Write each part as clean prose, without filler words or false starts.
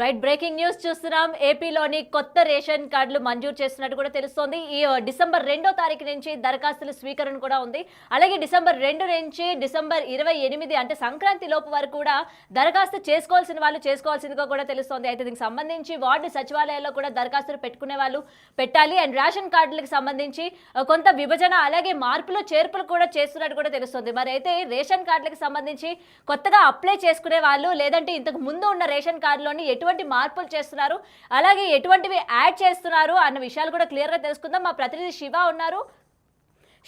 Right breaking news చూస్తున్నాం. ఏపీలోని కొత్త రేషన్ కార్డులు మంజూరు చేస్తున్నట్టు కూడా తెలుస్తోంది. ఈ డిసెంబర్ 2వ తారీఖు నుంచి దరఖాస్తుల స్వీకరణ కూడా ఉంది. అలాగే డిసెంబర్ 2 నుంచి డిసెంబర్ 28 అంటే సంక్రాంతి లోపు వరకు కూడా దరఖాస్తు చేసుకోవాల్సిన వాళ్ళు చేసుకోవాల్సిందిగా కూడా తెలుస్తోంది. అయితే దీనికి సంబంధించి వార్డు సచివాలయాల్లో కూడా దరఖాస్తులు పెట్టుకునే వాళ్ళు పెట్టాలి. అండ్ రేషన్ కార్డులకు సంబంధించి కొంత విభజన అలాగే మార్పులు చేర్పులు కూడా చేస్తున్నట్టు కూడా తెలుస్తోంది. మరి అయితే రేషన్ కార్డులకు సంబంధించి కొత్తగా అప్లై చేసుకునే వాళ్ళు లేదంటే ఇంతకు ముందు ఉన్న రేషన్ కార్డులోని ఎటువంటి మార్పులు చేస్తున్నారు, అలాగే ఎటువంటివి యాడ్ చేస్తున్నారు అన్న విషయాలు కూడా క్లియర్గా తెలుసుకుందాం. మా ప్రతినిధి శివ ఉన్నారు.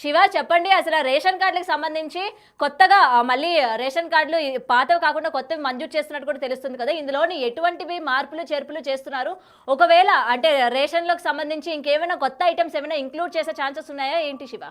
శివ, చెప్పండి, అసలు రేషన్ కార్డులకు సంబంధించి కొత్తగా మళ్ళీ రేషన్ కార్డులు పాతవి కాకుండా కొత్తవి మంజూరు చేస్తున్నట్టు కూడా తెలుస్తుంది కదా, ఇందులోని ఎటువంటివి మార్పులు చేర్పులు చేస్తున్నారు? ఒకవేళ అంటే రేషన్లకు సంబంధించి ఇంకేమైనా కొత్త ఐటమ్స్ ఏమైనా ఇంక్లూడ్ చేసే ఛాన్సెస్ ఉన్నాయా ఏంటి శివ?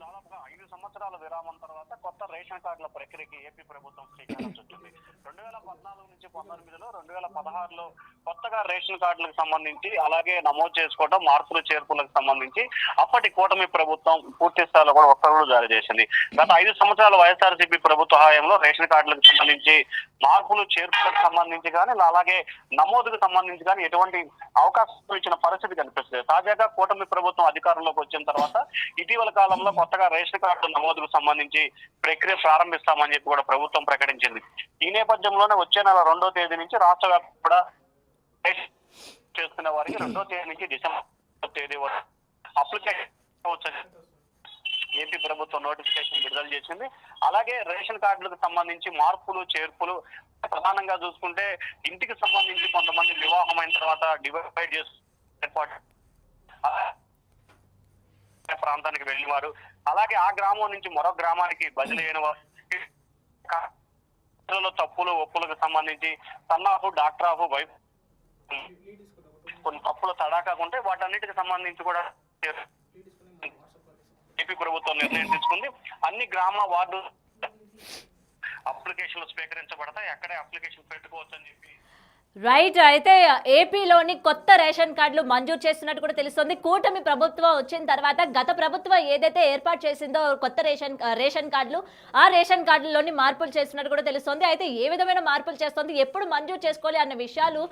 దాదాపుగా 5 సంవత్సరాల విరామం తర్వాత కొత్త రేషన్ కార్డుల ప్రక్రియకి ఏపీ ప్రభుత్వం శ్రీకారం చుట్టింది. 2014 నుంచి 19లో 2016లో కొత్తగా రేషన్ కార్డులకు సంబంధించి అలాగే నమోదు చేసుకోవడం మార్పులు చేర్పులకు సంబంధించి అప్పటి కూటమి ప్రభుత్వం పూర్తి స్థాయిలో కూడా ఉత్తర్వులు జారీ చేసింది. గత 5 సంవత్సరాల వైఎస్ఆర్సీపీ ప్రభుత్వ హయాంలో రేషన్ కార్డులకు సంబంధించి మార్పులు చేర్పులకు సంబంధించి కానీ అలాగే నమోదుకు సంబంధించి కానీ ఎటువంటి అవకాశం ఇచ్చిన పరిస్థితి కనిపిస్తుంది. తాజాగా కూటమి ప్రభుత్వం అధికారంలోకి వచ్చిన తర్వాత ఇటీవల కాలంలో కొత్తగా రేషన్ కార్డు నమోదుకు సంబంధించి ప్రక్రియ ప్రారంభిస్తామని చెప్పి కూడా ప్రభుత్వం ప్రకటించింది. ఈ నేపథ్యంలోనే వచ్చే నెల 2వ తేదీ నుంచి రాష్ట్ర వ్యాప్తంగా చేసుకునే వారికి 2వ తేదీ నుంచి డిసెంబర్ తేదీ వరకు అప్లికేషన్ ఏపీ ప్రభుత్వం నోటిఫికేషన్ విడుదల చేసింది. అలాగే రేషన్ కార్డులకు సంబంధించి మార్పులు చేర్పులు ప్రధానంగా చూసుకుంటే ఇంటికి సంబంధించి కొంతమంది వివాహమైన తర్వాత డివైడ్ చేసి ఏర్పాటు ప్రాంతానికి వెళ్ళిన వారు, అలాగే ఆ గ్రామం నుంచి మరో గ్రామానికి బదిలీ అయిన వారు, తప్పులు ఒప్పులకు సంబంధించి సన్నాఫ్ డాక్టర్ ఆఫ్ వైఫ్ కొన్ని తప్పులు తడాకాకుంటే వాటన్నిటికి సంబంధించి కూడా ఏపీ ప్రభుత్వం నిర్ణయం తీసుకుంది. అన్ని గ్రామ వార్డు అప్లికేషన్లు స్వీకరించబడతాయి, అక్కడే అప్లికేషన్ పెట్టుకోవచ్చు అని చెప్పి. రైట్, అయితే ఏపీలోని కొత్త రేషన్ కార్డులు మంజూరు చేస్తున్నట్టు కూడా తెలుస్తుంది. కూటమి ప్రభుత్వం వచ్చిన తర్వాత గత ప్రభుత్వం ఏదైతే ఏర్పాటు చేసిందో కొత్త రేషన్ కార్డులు, ఆ రేషన్ కార్డుల్లోని మార్పులు చేస్తున్నట్టు కూడా తెలుస్తుంది. అయితే ఏ విధమైన మార్పులు చేస్తుంది, ఎప్పుడు మంజూరు చేసుకోవాలి అన్న విషయాలు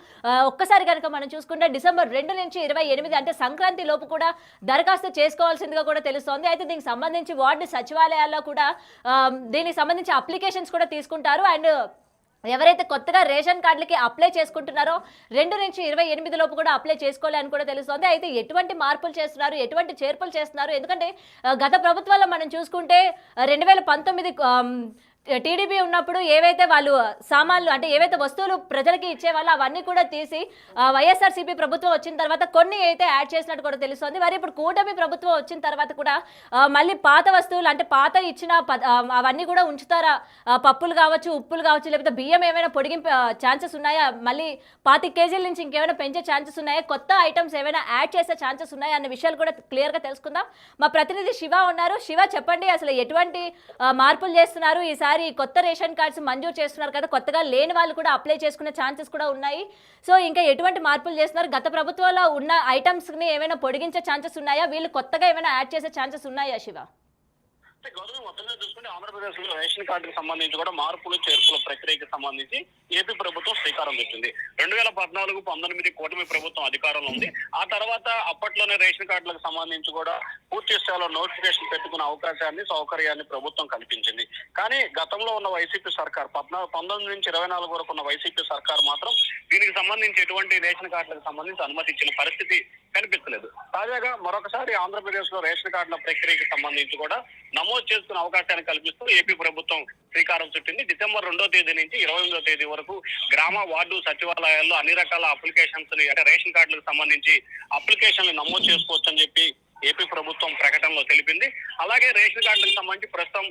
ఒక్కసారి కనుక మనం చూసుకుంటే డిసెంబర్ 2 నుంచి 28 అంటే సంక్రాంతి లోపు కూడా దరఖాస్తు చేసుకోవాల్సిందిగా కూడా తెలుస్తోంది. అయితే దీనికి సంబంధించి వార్డు సచివాలయాల్లో కూడా దీనికి సంబంధించి అప్లికేషన్స్ కూడా తీసుకుంటారు. అండ్ ఎవరైతే కొత్తగా రేషన్ కార్డులకి అప్లై చేసుకుంటున్నారో 2 నుంచి 28 లోపు కూడా అప్లై చేసుకోవాలి అని కూడా తెలుస్తోంది. అయితే ఎటువంటి మార్పులు చేస్తున్నారు, ఎటువంటి చేర్పులు చేస్తున్నారు? ఎందుకంటే గత ప్రభుత్వాల్లో మనం చూసుకుంటే 2019 టీడీపీ ఉన్నప్పుడు ఏవైతే వాళ్ళు సామాన్లు అంటే ఏవైతే వస్తువులు ప్రజలకి ఇచ్చేవాళ్ళు అవన్నీ కూడా తీసి వైఎస్ఆర్సీపీ ప్రభుత్వం వచ్చిన తర్వాత కొన్ని అయితే యాడ్ చేసినట్టు కూడా తెలుస్తుంది. మరి ఇప్పుడు కూటమి ప్రభుత్వం వచ్చిన తర్వాత కూడా మళ్ళీ పాత వస్తువులు అంటే పాత ఇచ్చిన అవన్నీ కూడా ఉంచుతారా? పప్పులు కావచ్చు, ఉప్పులు కావచ్చు, లేకపోతే బియ్యం ఏమైనా పొడిగింపే ఛాన్సెస్ ఉన్నాయా? మళ్ళీ 25 కేజీల నుంచి ఇంకేమైనా పెంచే ఛాన్సెస్ ఉన్నాయా? కొత్త ఐటమ్స్ ఏమైనా యాడ్ చేసే ఛాన్సెస్ ఉన్నాయా అన్న విషయాలు కూడా క్లియర్గా తెలుసుకుందాం. మా ప్రతినిధి శివ ఉన్నారు. శివ, చెప్పండి, అసలు ఎటువంటి మార్పులు చేస్తున్నారు? ఈసారి కొత్త రేషన్ కార్డ్స్ మంజూరు చేస్తున్నారు కదా, కొత్తగా లేని వాళ్ళు కూడా అప్లై చేసుకునే ఛాన్సెస్ కూడా ఉన్నాయి. సో ఇంకా ఎటువంటి మార్పులు చేస్తున్నారు? గత ప్రభుత్వంలో ఉన్న ఐటమ్స్ ని ఏమైనా పొడిగించే ఛాన్సెస్ ఉన్నాయా? వీళ్ళు కొత్తగా ఏమైనా యాడ్ చేసే ఛాన్సెస్ ఉన్నాయా శివ? గౌరవం మొత్తంగా చూసుకుంటే ఆంధ్రప్రదేశ్ లో రేషన్ కార్డుకి సంబంధించి కూడా మార్పులు చేర్పుల ప్రక్రియకి సంబంధించి ఏపీ ప్రభుత్వం శ్రీకారం చుట్టింది. 2014-19 కూటమి ప్రభుత్వం అధికారంలో ఉంది. ఆ తర్వాత అప్పట్లోనే రేషన్ కార్డులకు సంబంధించి కూడా పూర్తి స్థాయిలో నోటిఫికేషన్ పెట్టుకునే అవకాశాన్ని సౌకర్యాన్ని ప్రభుత్వం కల్పించింది. కానీ గతంలో ఉన్న వైసీపీ సర్కార్ 19 నుంచి 24 వరకు ఉన్న వైసీపీ సర్కార్ మాత్రం దీనికి సంబంధించి ఎటువంటి రేషన్ కార్డులకు సంబంధించి అనుమతి ఇచ్చిన పరిస్థితి కనిపించలేదు. తాజాగా మరొకసారి ఆంధ్రప్రదేశ్ లో రేషన్ కార్డుల ప్రక్రియకి సంబంధించి కూడా నమోదు చేసుకునే అవకాశాన్ని కల్పిస్తూ ఏపీ ప్రభుత్వం శ్రీకారం చుట్టింది. డిసెంబర్ 2వ తేదీ నుంచి 28వ తేదీ వరకు గ్రామ వార్డు సచివాలయాల్లో అన్ని రకాల అప్లికేషన్స్ అంటే రేషన్ కార్డులకు సంబంధించి అప్లికేషన్లు నమోదు చేసుకోవచ్చు అని చెప్పి ఏపీ ప్రభుత్వం ప్రకటనలో తెలిపింది. అలాగే రేషన్ కార్డులకు సంబంధించి ప్రస్తుతం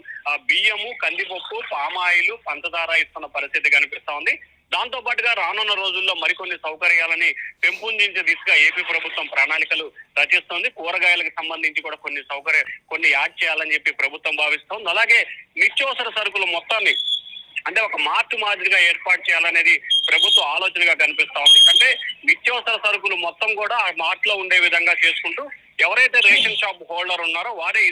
బియ్యము, కందిపప్పు, పామాయిల్, పంచదార ఇస్తున్న పరిస్థితి కనిపిస్తా ఉంది. దాంతో పాటుగా రానున్న రోజుల్లో మరికొన్ని సౌకర్యాలని పెంపొందించే దిశగా ఏపీ ప్రభుత్వం ప్రణాళికలు రచిస్తోంది. కూరగాయలకు సంబంధించి కూడా కొన్ని యాడ్ చేయాలని చెప్పి ప్రభుత్వం భావిస్తోంది. అలాగే నిత్యావసర సరుకుల మొత్తాన్ని అంటే ఒక మార్ట్ మాదిరిగా ఏర్పాటు చేయాలనేది ప్రభుత్వ ఆలోచనగా కనిపిస్తా ఉంది. అంటే నిత్యావసర సరుకులు మొత్తం కూడా ఆ మార్ట్ లో ఉండే విధంగా చేసుకుంటూ ఎవరైతే రేషన్ షాప్ హోల్డర్ ఉన్నారో వారే ఈ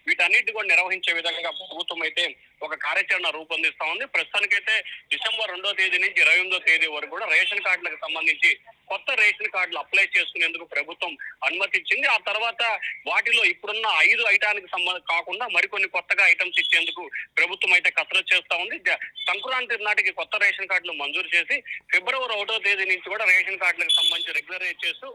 వీటన్నిటి కూడా నిర్వహించే విధంగా ప్రభుత్వం అయితే ఒక కార్యాచరణ రూపొందిస్తా ఉంది. ప్రస్తుతానికైతే డిసెంబర్ 2వ తేదీ నుంచి 28వ తేదీ వరకు కూడా రేషన్ కార్డులకు సంబంధించి కొత్త రేషన్ కార్డులు అప్లై చేసుకునేందుకు ప్రభుత్వం అనుమతి ఇచ్చింది. ఆ తర్వాత వాటిలో ఇప్పుడున్న 5 ఐటానికి కాకుండా మరికొన్ని కొత్తగా ఐటమ్స్ ఇచ్చేందుకు ప్రభుత్వం అయితే కసరత్తు చేస్తా ఉంది. సంక్రాంతి నాటికి కొత్త రేషన్ కార్డులు మంజూరు చేసి ఫిబ్రవరి 1వ తేదీ నుంచి కూడా రేషన్ కార్డులకు సంబంధించి రెగ్యులరైజ్ చేస్తూ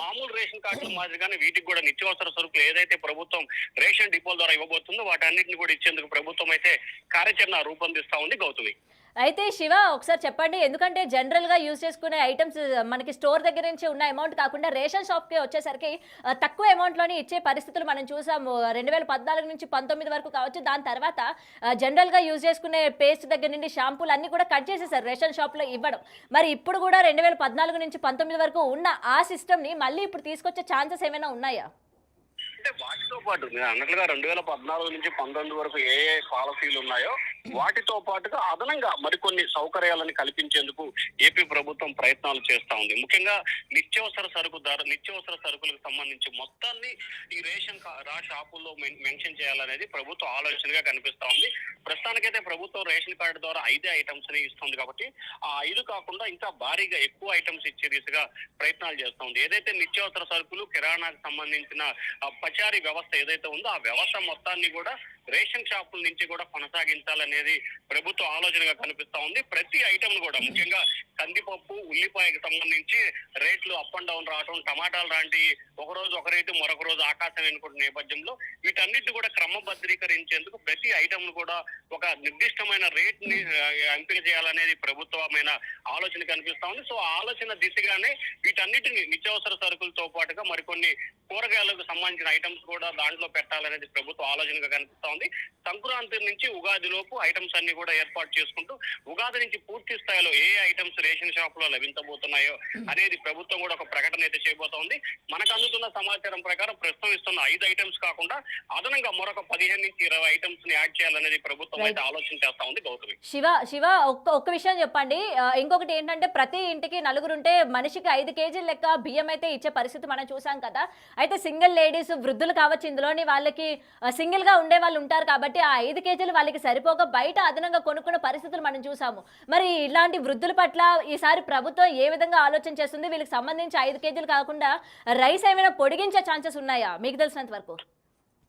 మామూలు రేషన్ కార్డుల మాదిరిగానే వీటికి కూడా నిత్యావసర సరుకులు ఏదైతే ప్రభుత్వం రేషన్ డిపోల ద్వారా ఇవ్వబోతుందో వాటన్నిటిని కూడా ఇచ్చేందుకు ప్రభుత్వం అయితే కార్యాచరణ రూపొందిస్తా ఉంది. గౌతమి, అయితే శివ ఒకసారి చెప్పండి, ఎందుకంటే జనరల్ గా యూజ్ చేసుకునే ఐటమ్స్ మనకి స్టోర్ దగ్గర నుంచి ఉన్న అమౌంట్ కాకుండా రేషన్ షాప్ కి వచ్చేసరికి తక్కువ అమౌంట్ లోనే ఇచ్చే పరిస్థితులు మనం చూసాము. 2014 నుంచి 19 వరకు కావచ్చు. దాని తర్వాత జనరల్ గా యూజ్ చేసుకునే పేస్ట్ దగ్గర నుండి షాంపూలు అన్ని కూడా కట్ చేసేసారు రేషన్ షాప్ లో ఇవ్వడం. మరి ఇప్పుడు కూడా 2014 నుంచి 19 వరకు ఉన్న ఆ సిస్టమ్ ని మళ్ళీ ఇప్పుడు తీసుకొచ్చే ఛాన్సెస్ ఏమైనా ఉన్నాయా? అంటే వాటితో పాటు నేను అన్నట్లుగా 2014 నుంచి 19 వరకు ఏ ఏ పాలసీలు ఉన్నాయో వాటితో పాటుగా అదనంగా మరికొన్ని సౌకర్యాలను కల్పించేందుకు ఏపీ ప్రభుత్వం ప్రయత్నాలు చేస్తా ఉంది. ముఖ్యంగా నిత్యావసర సరుకులకు సంబంధించి మొత్తాన్ని ఈ రేషన్ షాపుల్లో మెన్షన్ చేయాలనేది ప్రభుత్వ ఆలోచనగా కనిపిస్తా ఉంది. ప్రస్తుతానికైతే ప్రభుత్వం రేషన్ కార్డు ద్వారా 5 ఐటమ్స్ ని ఇస్తుంది కాబట్టి ఆ 5 కాకుండా ఇంకా భారీగా ఎక్కువ ఐటమ్స్ ఇచ్చే దిశగా ప్రయత్నాలు చేస్తా ఉంది. ఏదైతే నిత్యావసర సరుకులు కిరాణాకు సంబంధించిన పచారీ వ్యవస్థ ఏదైతే ఉందో ఆ వ్యవస్థ మొత్తాన్ని కూడా రేషన్ షాపుల నుంచి కూడా కొనసాగించాలనేది ప్రభుత్వ ఆలోచనగా కనిపిస్తా ఉంది. ప్రతి ఐటమ్ కూడా ముఖ్యంగా కందిపప్పు, ఉల్లిపాయకి సంబంధించి రేట్లు అప్ అండ్ డౌన్ రావడం, టమాటాలు లాంటి ఒక రోజు ఒక రేటు మరొక రోజు ఆకాశం ఎన్నుకుంటున్న నేపథ్యంలో వీటన్నిటిని కూడా క్రమబద్ధీకరించేందుకు ప్రతి ఐటమ్ కూడా ఒక నిర్దిష్టమైన రేట్ ని ఎంపిక చేయాలనేది ప్రభుత్వమైన ఆలోచన కనిపిస్తా ఉంది. సో ఆ ఆలోచన దిశగానే వీటన్నిటిని నిత్యావసర సరుకులతో పాటుగా మరికొన్ని కూరగాయలకు సంబంధించిన ఐటమ్స్ కూడా దాంట్లో పెట్టాలనేది ప్రభుత్వ ఆలోచనగా కనిపిస్తా ఉంది. సంక్రాంతి నుంచి ఉగాది లోపు ఐటమ్స్ అన్ని కూడా ఏర్పాటు చేసుకుంటూ ఉగాది నుంచి పూర్తి స్థాయిలో ఏ ఐటమ్స్ రేషన్ షాప్ లో లభించబోతున్నాయో అనేది ప్రభుత్వం కూడా ఒక ప్రకటన అయితే చేయబోతోంది. మనకు అందుతున్న సమాచారం ప్రకారం ప్రస్తుతం ఇస్తున్న 5 ఐటమ్స్ కాకుండా అదనంగా మరొక 15 నుంచి 20 ఐటమ్స్ ని యాడ్ చేయాలనేది ప్రభుత్వం అయితే ఆలోచన చేస్తా ఉంది. గౌతమి, శివ ఒక్క విషయం చెప్పండి. ఇంకొకటి ఏంటంటే ప్రతి ఇంటికి నలుగురుంటే మనిషికి 5 కేజీల లెక్క బియ్యం అయితే ఇచ్చే పరిస్థితి మనం చూసాం కదా. అయితే సింగిల్ లేడీస్, వృద్ధులు కావచ్చు, ఇందులోని వాళ్ళకి సింగిల్ గా ఉండే వాళ్ళు ఉంటారు కాబట్టి ఆ 5 కేజీలు వాళ్ళకి సరిపోక బయట అదనంగా కొనుక్కున్న పరిస్థితులు మనం చూసాము. మరి ఇలాంటి వృద్ధుల పట్ల ఈసారి ప్రభుత్వం ఏ విధంగా ఆలోచన చేస్తుంది? వీళ్ళకి సంబంధించి 5 కేజీలు కాకుండా రైస్ ఏమైనా పొడిగించే ఛాన్సెస్ ఉన్నాయా మీకు తెలిసినంత వరకు?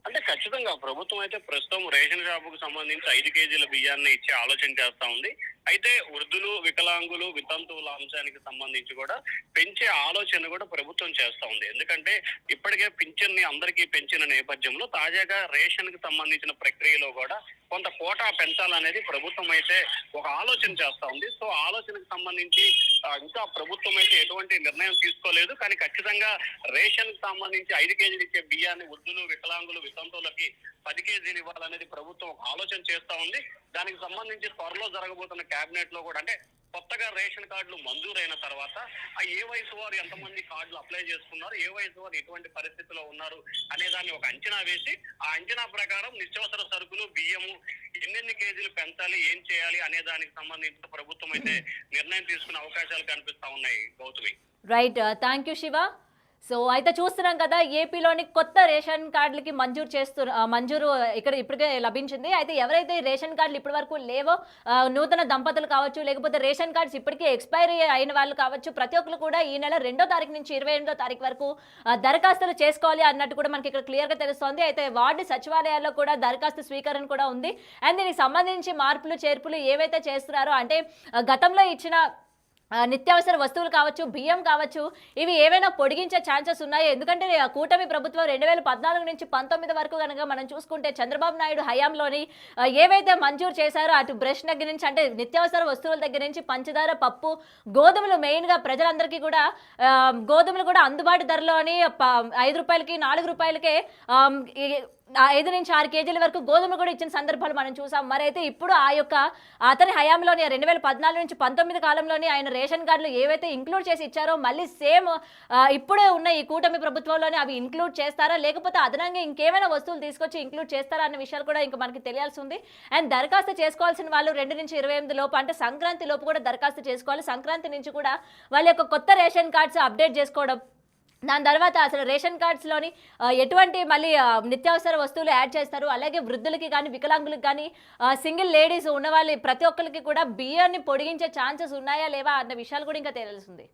అంటే ఖచ్చితంగా ప్రభుత్వం అయితే ప్రస్తుతం రేషన్ షాపుకు సంబంధించి 5 కేజీల బియ్యాన్ని ఇచ్చే ఆలోచన చేస్తా ఉంది. అయితే వృద్ధులు, వికలాంగులు, వితంతువుల అంశానికి సంబంధించి కూడా పెంచే ఆలోచన కూడా ప్రభుత్వం చేస్తా ఉంది. ఎందుకంటే ఇప్పటికే పింఛన్ ని అందరికీ పెంచిన నేపథ్యంలో తాజాగా రేషన్ కి సంబంధించిన ప్రక్రియలో కూడా కొంత కోటా పెంచాలనేది ప్రభుత్వం అయితే ఒక ఆలోచన చేస్తా ఉంది. సో ఆలోచనకు సంబంధించి ఇంకా ప్రభుత్వం అయితే ఎటువంటి నిర్ణయం తీసుకోలేదు. కానీ ఖచ్చితంగా రేషన్ కి సంబంధించి 5 కేజీలు ఇచ్చే బియ్యాన్ని వృద్ధులు, వికలాంగులు, వితంతువులకి 10 కేజీలు ఇవ్వాలనేది ప్రభుత్వం ఒక ఆలోచన చేస్తా ఉంది. దానికి సంబంధించి త్వరలో జరగబోతున్న కేబినెట్ లో కూడా అంటే కొత్తగా రేషన్ కార్డులు మంజూరైన తర్వాత ఆ ఏ వయసు వారు ఎంతమంది కార్డులు అప్లై చేసుకున్నారు, ఏ వయసు వారు ఎటువంటి పరిస్థితిలో ఉన్నారు అనే దాన్ని ఒక అంచనా వేసి ఆ అంచనా ప్రకారం నిత్యావసర సరుకులు, బియ్యము ఎన్నెన్ని కేజీలు పెంచాలి, ఏం చేయాలి అనే దానికి సంబంధించిన ప్రభుత్వం అయితే నిర్ణయం తీసుకునే అవకాశాలు కనిపిస్తా ఉన్నాయి. Gautami, right, thank you Shiva. So అయితే చూస్తున్నాం కదా, ఏపీలోని కొత్త రేషన్ కార్డులకి మంజూరు ఇక్కడ ఇప్పటికే లభించింది. అయితే ఎవరైతే రేషన్ కార్డులు ఇప్పటి వరకు లేవో, నూతన దంపతులు కావచ్చు, లేకపోతే రేషన్ కార్డ్స్ ఇప్పటికే ఎక్స్పైరీ అయిన వాళ్ళు కావచ్చు, ప్రతి ఒక్కరు కూడా ఈ నెల 2వ తారీఖు నుంచి 28వ తారీఖు వరకు దరఖాస్తులు చేసుకోవాలి అన్నట్టు కూడా మనకి ఇక్కడ క్లియర్గా తెలుస్తోంది. అయితే వార్డు సచివాలయాల్లో కూడా దరఖాస్తు స్వీకరణ కూడా ఉంది. అండ్ దీనికి సంబంధించి మార్పులు, చేర్పులు ఏవైతే చేస్తున్నారో అంటే గతంలో ఇచ్చిన నిత్యావసర వస్తువులు కావచ్చు, బియ్యం కావచ్చు, ఇవి ఏవైనా పొడిగించే ఛాన్సెస్ ఉన్నాయి. ఎందుకంటే కూటమి ప్రభుత్వం 2014 నుంచి 19 వరకు కనుక మనం చూసుకుంటే చంద్రబాబు నాయుడు హయాంలోని ఏవైతే మంజూరు చేశారో అటు బ్రష్ దగ్గర నుంచి అంటే నిత్యావసర వస్తువుల దగ్గర నుంచి పంచదార, పప్పు, గోధుమలు మెయిన్గా ప్రజలందరికీ కూడా గోధుమలు కూడా అందుబాటు ధరలోని 5 రూపాయలకి, 4 రూపాయలకే 5 నుంచి 6 కేజీల వరకు గోధుమలు కూడా ఇచ్చిన సందర్భాలు మనం చూసాం. మరైతే ఇప్పుడు ఆ యొక్క అతని హయాంలోని 2014 నుంచి 19 కాలంలోని ఆయన రేషన్ కార్డులు ఏవైతే ఇంక్లూడ్ చేసి ఇచ్చారో మళ్ళీ సేమ్ ఇప్పుడే ఉన్న ఈ కూటమి ప్రభుత్వంలోనే అవి ఇంక్లూడ్ చేస్తారా, లేకపోతే అదనంగా ఇంకేమైనా వస్తువులు తీసుకొచ్చి ఇంక్లూడ్ చేస్తారా అన్న విషయాలు కూడా ఇంకా మనకి తెలియాల్సి ఉంది. అండ్ దరఖాస్తు చేసుకోవాల్సిన వాళ్ళు 2 నుంచి 28 లోపు అంటే సంక్రాంతి లోపు కూడా దరఖాస్తు చేసుకోవాలి. సంక్రాంతి నుంచి కూడా వాళ్ళ యొక్క కొత్త రేషన్ కార్డ్స్ అప్డేట్ చేసుకోవడం, దాని తర్వాత అసలు రేషన్ కార్డ్స్లోని ఎటువంటి మళ్ళీ నిత్యావసర వస్తువులు యాడ్ చేస్తారు, అలాగే వృద్ధులకి కానీ వికలాంగులకు కానీ సింగిల్ లేడీస్ ఉన్న వాళ్ళు ప్రతి ఒక్కరికి కూడా బియ్యాన్ని పొడిగించే ఛాన్సెస్ ఉన్నాయా లేవా అన్న విషయాలు కూడా ఇంకా తెలియాల్సింది.